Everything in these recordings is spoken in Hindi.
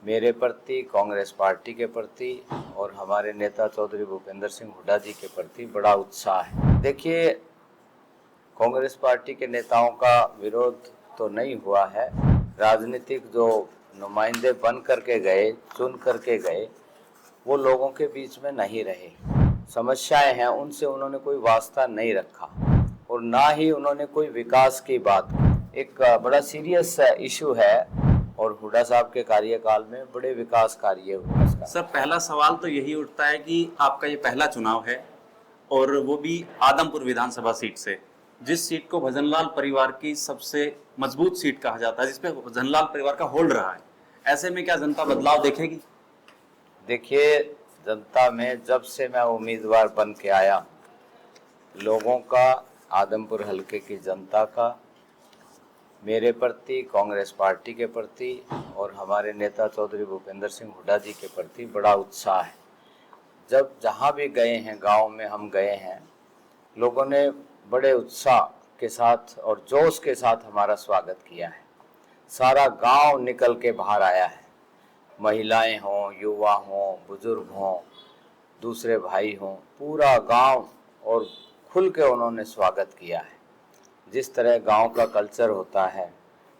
मेरे प्रति, कांग्रेस पार्टी के प्रति और हमारे नेता चौधरी भूपेंद्र सिंह हुड्डा जी के प्रति बड़ा उत्साह है। देखिए, कांग्रेस पार्टी के नेताओं का विरोध तो नहीं हुआ है। राजनीतिक जो नुमाइंदे बन करके गए, चुन करके गए, वो लोगों के बीच में नहीं रहे। समस्याएं हैं, उनसे उन्होंने कोई वास्ता नहीं रखा और ना ही उन्होंने कोई विकास की बात की। एक बड़ा सीरियस इशू है और हुड्डा साहब के कार्यकाल में बड़े विकास कार्य हुए। सर, पहला सवाल तो यही उठता है कि आपका ये पहला चुनाव है और वो भी आदमपुर विधानसभा सीट से, जिस सीट को भजनलाल परिवार की सबसे मजबूत सीट कहा जाता है, जिसपे भजनलाल परिवार का होल्ड रहा है। ऐसे में क्या जनता बदलाव देखेगी? देखिए, जनता में जब से मैं उम्मीदवार बन के आया, लोगों का, आदमपुर हलके की जनता का मेरे प्रति, कांग्रेस पार्टी के प्रति और हमारे नेता चौधरी भूपेंद्र सिंह हुड्डा जी के प्रति बड़ा उत्साह है। जब जहाँ भी गए हैं, गांव में हम गए हैं, लोगों ने बड़े उत्साह के साथ और जोश के साथ हमारा स्वागत किया है। सारा गांव निकल के बाहर आया है। महिलाएं हों, युवा हों, बुजुर्ग हों, दूसरे भाई हों, पूरा गांव और खुल के उन्होंने स्वागत किया है। जिस तरह गांव का कल्चर होता है,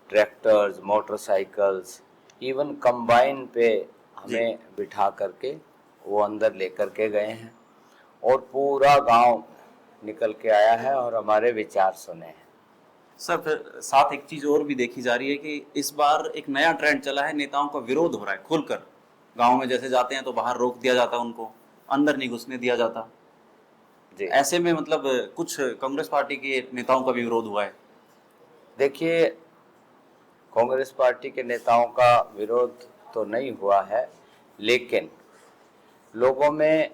ट्रैक्टर्स, मोटरसाइकिल्स, इवन कंबाइन पे हमें बिठा करके वो अंदर लेकर के गए हैं और पूरा गांव निकल के आया है और हमारे विचार सुने हैं। सर, फिर साथ एक चीज और भी देखी जा रही है कि इस बार एक नया ट्रेंड चला है, नेताओं का विरोध हो रहा है खुलकर। गांव में जैसे जाते हैं तो बाहर रोक दिया जाता है, उनको अंदर नहीं घुसने दिया जाता जी। ऐसे में मतलब कुछ कांग्रेस पार्टी के नेताओं का भी विरोध हुआ है। देखिए, कांग्रेस पार्टी के नेताओं का विरोध तो नहीं हुआ है, लेकिन लोगों में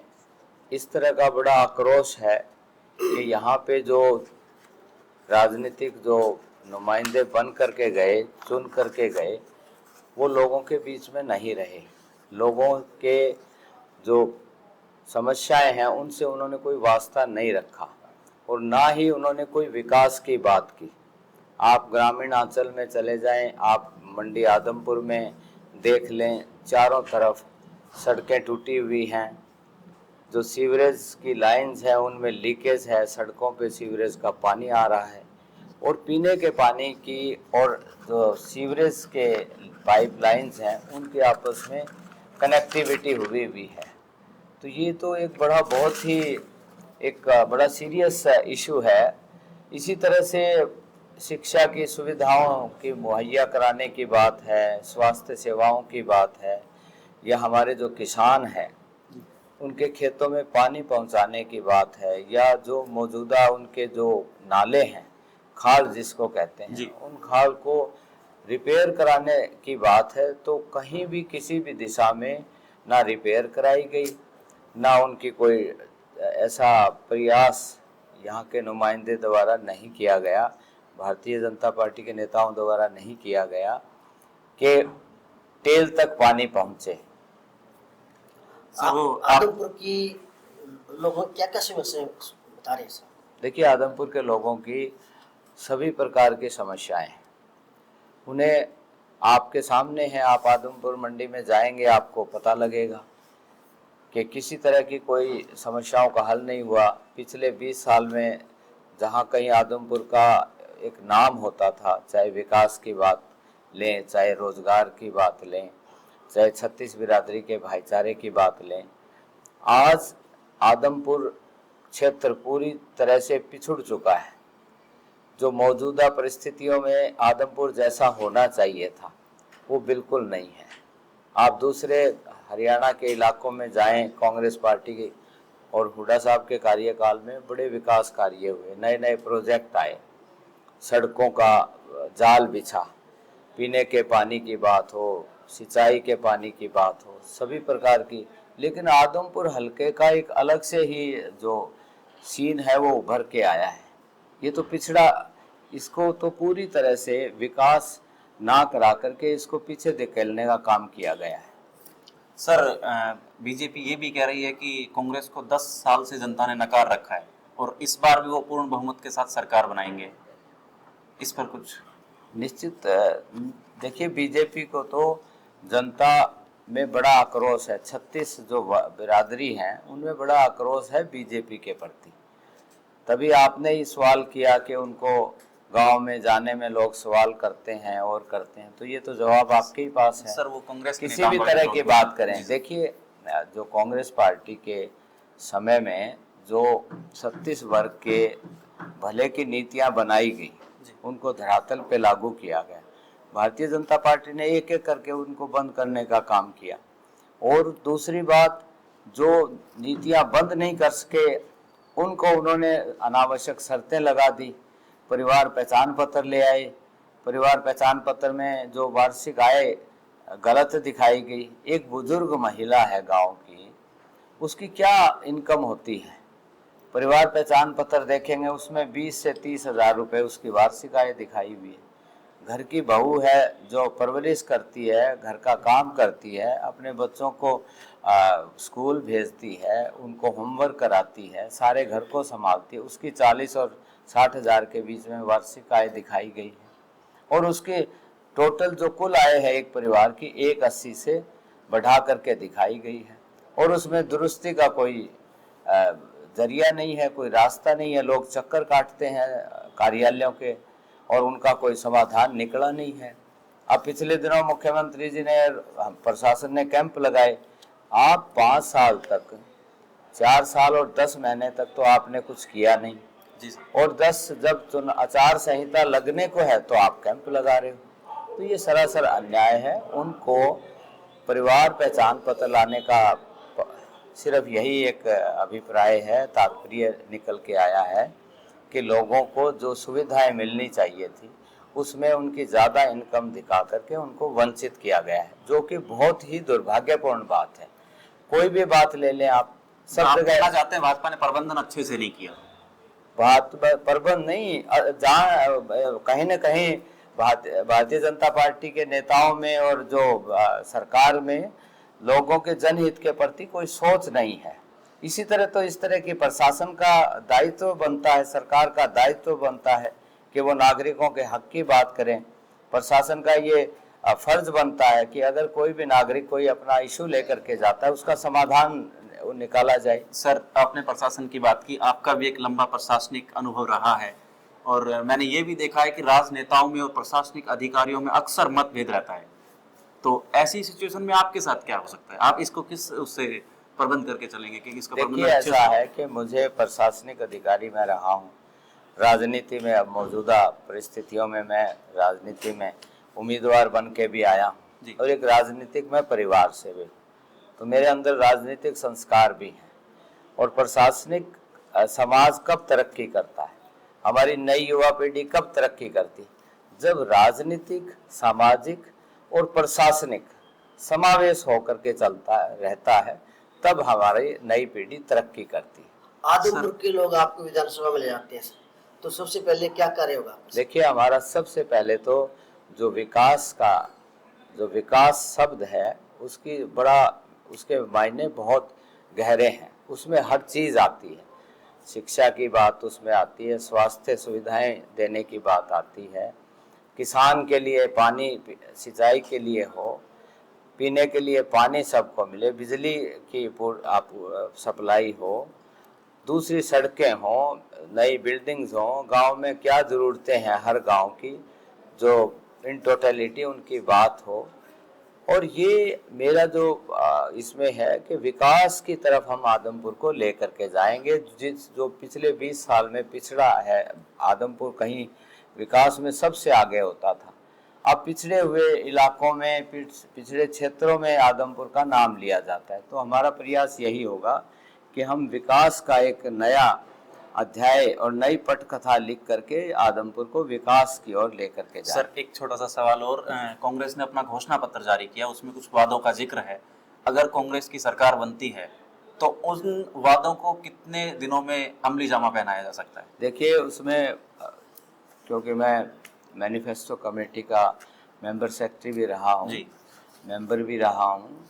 इस तरह का बड़ा आक्रोश है कि यहाँ पे जो राजनीतिक जो नुमाइंदे बन करके गए, चुन करके गए, वो लोगों के बीच में नहीं रहे। लोगों के जो समस्याएं हैं, उनसे उन्होंने कोई वास्ता नहीं रखा और ना ही उन्होंने कोई विकास की बात की। आप ग्रामीण अंचल में चले जाएं, आप मंडी आदमपुर में देख लें, चारों तरफ सड़कें टूटी हुई हैं। जो सीवरेज की लाइंस हैं उनमें लीकेज है, सड़कों पे सीवरेज का पानी आ रहा है और पीने के पानी की और जो सीवरेज के पाइप लाइंस हैं उनके आपस में कनेक्टिविटी हुई हुई है। तो ये तो एक बहुत ही एक बड़ा सीरियस इशू है। इसी तरह से शिक्षा की सुविधाओं की मुहैया कराने की बात है, स्वास्थ्य सेवाओं की बात है, या हमारे जो किसान हैं उनके खेतों में पानी पहुंचाने की बात है, या जो मौजूदा उनके जो नाले हैं, खाल जिसको कहते हैं, उन खाल को रिपेयर कराने की बात है। तो कहीं भी किसी भी दिशा में ना रिपेयर कराई गई, ना उनकी कोई ऐसा प्रयास यहाँ के नुमाइंदे द्वारा नहीं किया गया, भारतीय जनता पार्टी के नेताओं द्वारा नहीं किया गया कि टेल तक पानी पहुंचे। आदमपुर की लोगों क्या क्या समस्या बता रहे हैं सर? देखिए, आदमपुर के लोगों की सभी प्रकार की समस्याएं उन्हें आपके सामने हैं। आप आदमपुर मंडी में जाएंगे, आपको पता लगेगा कि किसी तरह की कोई समस्याओं का हल नहीं हुआ। पिछले 20 साल में जहां कहीं आदमपुर का एक नाम होता था, चाहे विकास की बात लें, चाहे रोजगार की बात लें, चाहे छत्तीस बिरादरी के भाईचारे की बात लें, आज आदमपुर क्षेत्र पूरी तरह से पिछड़ चुका है। जो मौजूदा परिस्थितियों में आदमपुर जैसा होना चाहिए था वो बिल्कुल नहीं है। आप दूसरे हरियाणा के इलाकों में जाएं, कांग्रेस पार्टी के और हुड्डा साहब के कार्यकाल में बड़े विकास कार्य हुए, नए नए प्रोजेक्ट आए, सड़कों का जाल बिछा, पीने के पानी की बात हो, सिंचाई के पानी की बात हो, सभी प्रकार की। लेकिन आदमपुर हलके का एक अलग से ही जो सीन है वो उभर के आया है। ये तो पिछड़ा, इसको तो पूरी तरह से विकास ना करा करके इसको पीछे धकेलने का काम किया गया है। सर, बीजेपी ये भी कह रही है कि कांग्रेस को 10 साल से जनता ने नकार रखा है और इस बार भी वो पूर्ण बहुमत के साथ सरकार बनाएंगे। इस पर कुछ? निश्चित देखिए, बीजेपी को तो जनता में बड़ा आक्रोश है। 36 जो बिरादरी हैं उनमें बड़ा आक्रोश है बीजेपी के प्रति। तभी आपने ही सवाल किया कि उनको गांव में जाने में लोग सवाल करते हैं और करते हैं, तो ये तो जवाब आपके ही पास है। सर वो कांग्रेस के किसी नेताओं भी पर तरह विरोध की हुआ। बात करें, देखिए जो कांग्रेस पार्टी के समय में जो 36 वर्ग के भले की नीतियां बनाई गई उनको धरातल पे लागू किया गया। भारतीय जनता पार्टी ने एक एक करके उनको बंद करने का काम किया। और दूसरी बात, जो नीतियां बंद नहीं कर सके उनको उन्होंने अनावश्यक शर्तें लगा दी। परिवार पहचान पत्र ले आए, परिवार पहचान पत्र में जो वार्षिक आय गलत दिखाई गई। एक बुजुर्ग महिला है गांव की, उसकी क्या इनकम होती है, परिवार पहचान पत्र देखेंगे उसमें 20 से 30 हजार रुपये उसकी वार्षिक आय दिखाई हुई है। घर की बहू है जो परवरिश करती है, घर का काम करती है, अपने बच्चों को स्कूल भेजती है, उनको होमवर्क कराती है, सारे घर को संभालती है, उसकी 40 और 60 हजार के बीच में वार्षिक आय दिखाई गई है। और उसके टोटल जो कुल आय है एक परिवार की 180 से बढ़ा करके दिखाई गई है। और उसमें दुरुस्ती का कोई जरिया नहीं है, कोई रास्ता नहीं है। लोग चक्कर काटते हैं कार्यालयों के और उनका कोई समाधान निकला नहीं है। अब पिछले दिनों मुख्यमंत्री जी ने, प्रशासन ने कैंप लगाए। आप 5 साल तक, 4 साल और 10 महीने तक तो आपने कुछ किया नहीं जी। और 10 जब आचार संहिता लगने को है तो आप कैंप लगा रहे हो, तो ये सरासर अन्याय है। उनको परिवार पहचान पत्र लाने का सिर्फ यही एक अभिप्राय है, तात्पर्य निकल के आया है कि लोगों को जो सुविधाएं मिलनी चाहिए थी उसमें उनकी ज़्यादा इनकम दिखा करके उनको वंचित किया गया है, जो कि बहुत ही दुर्भाग्यपूर्ण बात है। कोई भी बात ले लें आप, सब आप जगह कहना चाहते हैं भाजपा ने प्रबंधन अच्छे से नहीं किया। बात प्रबंध नहीं, जहाँ कहीं न कहीं भारतीय जनता पार्टी के नेताओं में और जो सरकार में लोगों के जनहित के प्रति कोई सोच नहीं है। इसी तरह तो इस तरह की प्रशासन का दायित्व बनता है, सरकार का दायित्व बनता है कि वो नागरिकों के हक की बात करें। प्रशासन का ये फर्ज बनता है कि अगर कोई भी नागरिक कोई अपना इशू लेकर के जाता है उसका समाधान निकाला जाए। सर आपने प्रशासन की बात की, आपका भी एक लंबा प्रशासनिक अनुभव रहा है और मैंने ये भी देखा है कि राजनेताओं में और प्रशासनिक अधिकारियों में अक्सर मतभेद रहता है। तो ऐसी सिचुएशन में आपके साथ क्या हो सकता है? आप इसको किस उससे प्रबंध करके चलेंगे कि इसका देखिए प्रबंधन अच्छे ऐसा से? है कि मुझे प्रशासनिक अधिकारी मैं रहा हूँ, राजनीति में अब मौजूदा परिस्थितियों में मैं राजनीति में उम्मीदवार बन के भी आया हूँ और एक राजनीतिक में परिवार से भी, तो मेरे अंदर राजनीतिक संस्कार भी हैं। और प्रशासनिक समाज कब तरक्की करता है, हमारी नई युवा पीढ़ी कब तरक्की करती है, जब राजनीतिक, सामाजिक और प्रशासनिक समावेश होकर के चलता रहता है, तब हमारी नई पीढ़ी तरक्की करती है। आदमपुर के लोग आपको विधानसभा में ले जाते हैं, तो सबसे पहले क्या कार्य होगा? देखिए हमारा सबसे पहले तो जो विकास का, जो विकास शब्द है उसकी उसके मायने बहुत गहरे हैं। उसमें हर चीज़ आती है, शिक्षा की बात उसमें आती है, स्वास्थ्य सुविधाएं देने की बात आती है, किसान के लिए पानी सिंचाई के लिए हो, पीने के लिए पानी सबको मिले, बिजली की सप्लाई हो, दूसरी सड़कें हों, नई बिल्डिंग्स हों, गांव में क्या ज़रूरतें हैं हर गांव की, जो इन टोटलिटी उनकी बात हो। और ये मेरा जो इसमें है कि विकास की तरफ हम आदमपुर को लेकर के जाएंगे। जो पिछले 20 साल में पिछड़ा है आदमपुर, कहीं विकास में सबसे आगे होता था, अब पिछड़े हुए इलाकों में, पिछड़े क्षेत्रों में आदमपुर का नाम लिया जाता है। तो हमारा प्रयास यही होगा कि हम विकास का एक नया अध्याय और नई पटकथा लिख करके आदमपुर को विकास की ओर लेकर के जाए। सर एक छोटा सा सवाल और, कांग्रेस ने अपना घोषणा पत्र जारी किया, उसमें कुछ वादों का जिक्र है। अगर कांग्रेस की सरकार बनती है तो उन वादों को कितने दिनों में अमली जामा पहनाया जा सकता है? देखिए उसमें, क्योंकि मैं मैनिफेस्टो कमेटी का मेंबर सेक्रेटरी भी रहा हूँ, मेंबर भी रहा हूँ,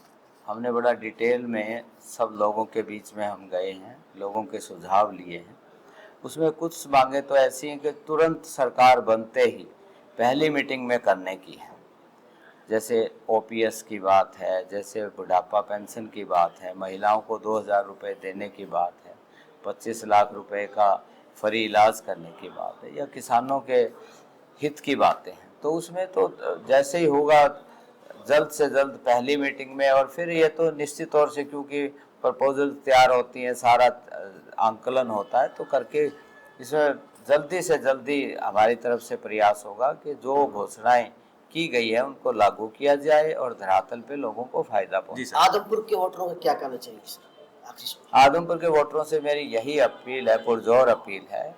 हमने बड़ा डिटेल में सब लोगों के बीच में हम गए हैं, लोगों के सुझाव लिए हैं। उसमें कुछ मांगे तो ऐसी हैं कि तुरंत सरकार बनते ही पहली मीटिंग में करने की है। जैसे ओपीएस की बात है, जैसे बुढ़ापा पेंशन की बात है, महिलाओं को 2000 रुपये देने की बात है, 25 लाख रुपए का फ्री इलाज करने की बात है, या किसानों के हित की बातें हैं। तो उसमें तो जैसे ही होगा जल्द से जल्द पहली मीटिंग में, और फिर ये तो निश्चित तौर से क्योंकि प्रपोजल तैयार होती हैं, सारा आंकलन होता है, तो करके इसमें जल्दी से जल्दी हमारी तरफ से प्रयास होगा कि जो घोषणाएं की गई है उनको लागू किया जाए और धरातल पे लोगों को फायदा पहुंचे। आदमपुर के वोटरों को क्या करना चाहिए सर, आखिरी सवाल। आदमपुर के वोटरों से मेरी यही अपील है, पुरजोर अपील है,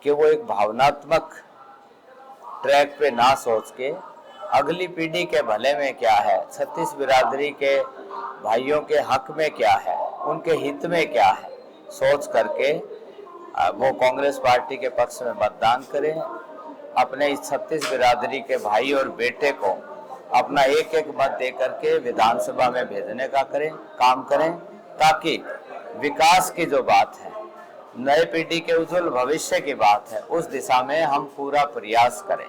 कि वो एक भावनात्मक ट्रैक पे ना सोच के अगली पीढ़ी के भले में क्या है, छत्तीस बिरादरी के भाइयों के हक में क्या है, उनके हित में क्या है, सोच करके वो कांग्रेस पार्टी के पक्ष में मतदान करें। अपने इस छत्तीस बिरादरी के भाई और बेटे को अपना एक एक मत दे करके विधानसभा में भेजने का काम करें, ताकि विकास की जो बात है, नए पीढ़ी के उज्जवल भविष्य की बात है, उस दिशा में हम पूरा प्रयास करें।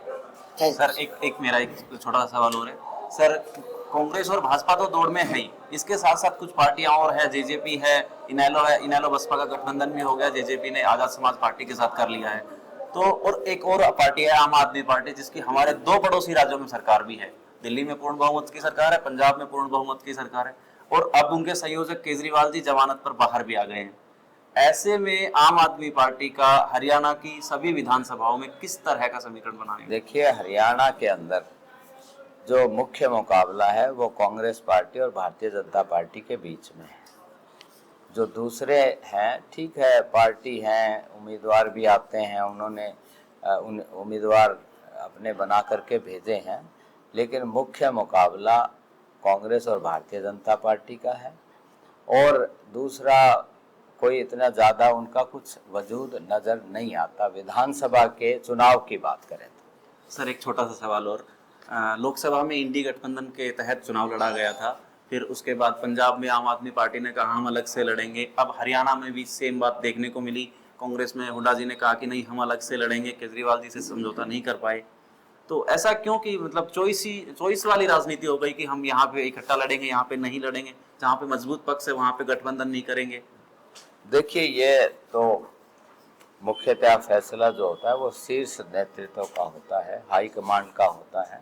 सर एक मेरा एक छोटा सा सवाल और है सर, कांग्रेस और भाजपा तो दौड़ में है ही, इसके साथ साथ कुछ पार्टियां और है, जेजेपी है, इनेलो बसपा का गठबंधन भी हो गया, जेजेपी ने आजाद समाज पार्टी के साथ कर लिया है, तो और एक और पार्टी है आम आदमी पार्टी, जिसकी हमारे दो पड़ोसी राज्यों में सरकार भी है, दिल्ली में पूर्ण बहुमत की सरकार है, पंजाब में पूर्ण बहुमत की सरकार है, और अब उनके संयोजक केजरीवाल जी जमानत पर बाहर भी आ गए हैं। ऐसे में आम आदमी पार्टी का हरियाणा की सभी विधानसभाओं में किस तरह का समीकरण बनाने? देखिए, हरियाणा के अंदर जो मुख्य मुकाबला है वो कांग्रेस पार्टी और भारतीय जनता पार्टी के बीच में है। जो दूसरे हैं, ठीक है, पार्टी हैं, उम्मीदवार भी आते हैं, उन्होंने उम्मीदवार अपने बना करके भेजे हैं, लेकिन मुख्य मुकाबला कांग्रेस और भारतीय जनता पार्टी का है। और दूसरा कोई इतना ज़्यादा उनका कुछ वजूद नज़र नहीं आता विधानसभा के चुनाव की बात करें तो। सर एक छोटा सा सवाल और, लोकसभा में इंडी गठबंधन के तहत चुनाव लड़ा गया था, फिर उसके बाद पंजाब में आम आदमी पार्टी ने कहा हम अलग से लड़ेंगे, अब हरियाणा में भी सेम बात देखने को मिली, कांग्रेस में हुड्डा जी ने कहा कि नहीं हम अलग से लड़ेंगे, केजरीवाल जी से समझौता नहीं कर पाए। तो ऐसा क्यों कि मतलब चॉइस वाली राजनीति हो गई कि हम यहाँ पे इकट्ठा लड़ेंगे, यहाँ पे नहीं लड़ेंगे, जहाँ पे मजबूत पक्ष है वहाँ पे गठबंधन नहीं करेंगे? देखिए, ये तो मुख्यतः फैसला जो होता है वो शीर्ष नेतृत्व का होता है, हाई कमांड का होता है।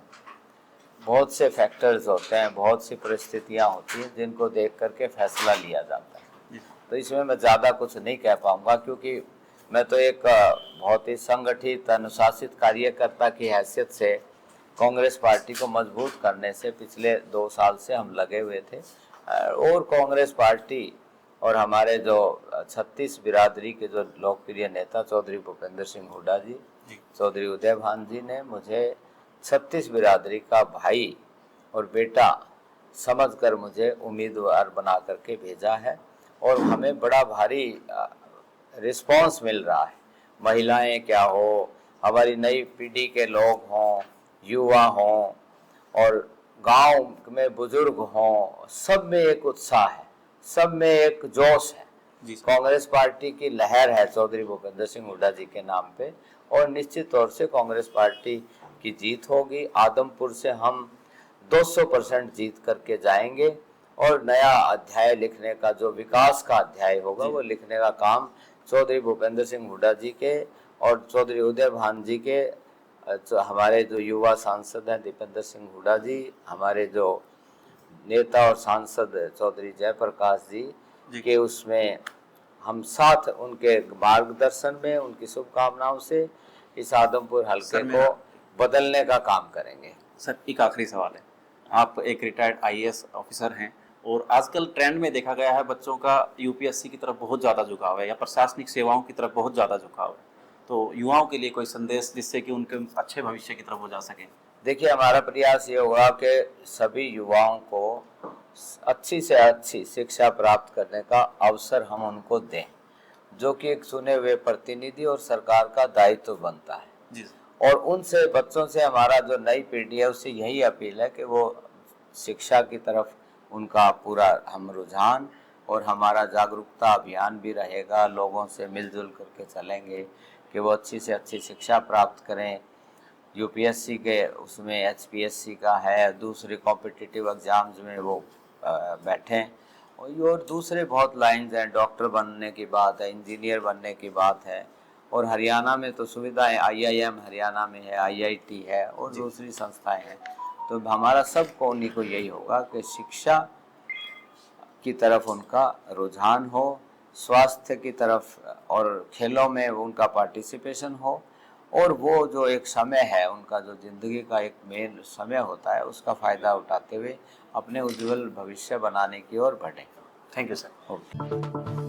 बहुत से फैक्टर्स होते हैं, बहुत सी परिस्थितियां होती हैं जिनको देख करके फैसला लिया जाता है। तो इसमें मैं ज़्यादा कुछ नहीं कह पाऊंगा, क्योंकि मैं तो एक बहुत ही संगठित अनुशासित कार्यकर्ता की हैसियत से कांग्रेस पार्टी को मजबूत करने से पिछले 2 साल से हम लगे हुए थे। और कांग्रेस पार्टी और हमारे जो 36 बिरादरी के जो लोकप्रिय नेता चौधरी भूपेंद्र सिंह हुड्डा जी, चौधरी उदय भान जी ने मुझे 36 बिरादरी का भाई और बेटा समझकर मुझे उम्मीदवार बना करके भेजा है, और हमें बड़ा भारी रिस्पांस मिल रहा है। महिलाएं क्या हो, हमारी नई पीढ़ी के लोग हों, युवा हों, और गांव में बुजुर्ग हों, सब में एक उत्साह है, सब में एक जोश है। कांग्रेस पार्टी की लहर है चौधरी भूपेंद्र सिंह हुड्डा जी के नाम पे, और निश्चित तौर से कांग्रेस पार्टी की जीत होगी। आदमपुर से हम 200% जीत करके जाएंगे, और नया अध्याय लिखने का, जो विकास का अध्याय होगा, वो लिखने का काम चौधरी भूपेंद्र सिंह हुड्डा जी के और चौधरी उदय भान जी के, हमारे जो युवा सांसद हैं दीपेंद्र सिंह हुड्डा जी, हमारे जो नेता और सांसद चौधरी जयप्रकाश जी के, उसमें हम साथ उनके मार्गदर्शन में, उनकी शुभकामनाओं से इस आदमपुर हलके को बदलने का काम करेंगे। सर एक आखिरी सवाल है, आप एक रिटायर्ड आईएएस ऑफिसर हैं, और आजकल ट्रेंड में देखा गया है बच्चों का यूपीएससी की तरफ बहुत ज़्यादा झुकाव है, या प्रशासनिक सेवाओं की तरफ बहुत ज़्यादा झुकाव है, तो युवाओं के लिए कोई संदेश जिससे कि उनके अच्छे भविष्य की तरफ वो जा सके? देखिए, हमारा प्रयास ये होगा कि सभी युवाओं को अच्छी से अच्छी शिक्षा प्राप्त करने का अवसर हम उनको दें, जो कि एक चुने हुए प्रतिनिधि और सरकार का दायित्व बनता है जी। और उनसे, बच्चों से, हमारा जो नई पीढ़ी है उससे यही अपील है कि वो शिक्षा की तरफ उनका पूरा हम रुझान, और हमारा जागरूकता अभियान भी रहेगा, लोगों से मिलजुल करके चलेंगे कि वो अच्छी से अच्छी शिक्षा प्राप्त करें, यूपीएससी के उसमें एचपीएससी का है, दूसरे कॉम्पिटिटिव एग्ज़ाम्स में वो बैठें, और दूसरे बहुत लाइंस हैं, डॉक्टर बनने की बात है, इंजीनियर बनने की बात है। और हरियाणा में तो सुविधाएं, आईआईएम हरियाणा में है, आईआईटी है और दूसरी संस्थाएं हैं। तो हमारा सबको उन्हीं को यही होगा कि शिक्षा की तरफ उनका रुझान हो, स्वास्थ्य की तरफ और खेलों में उनका पार्टिसिपेशन हो, और वो जो एक समय है उनका, जो ज़िंदगी का एक मेन समय होता है, उसका फ़ायदा उठाते हुए अपने उज्जवल भविष्य बनाने की ओर बढ़ें। Thank you sir. ओके।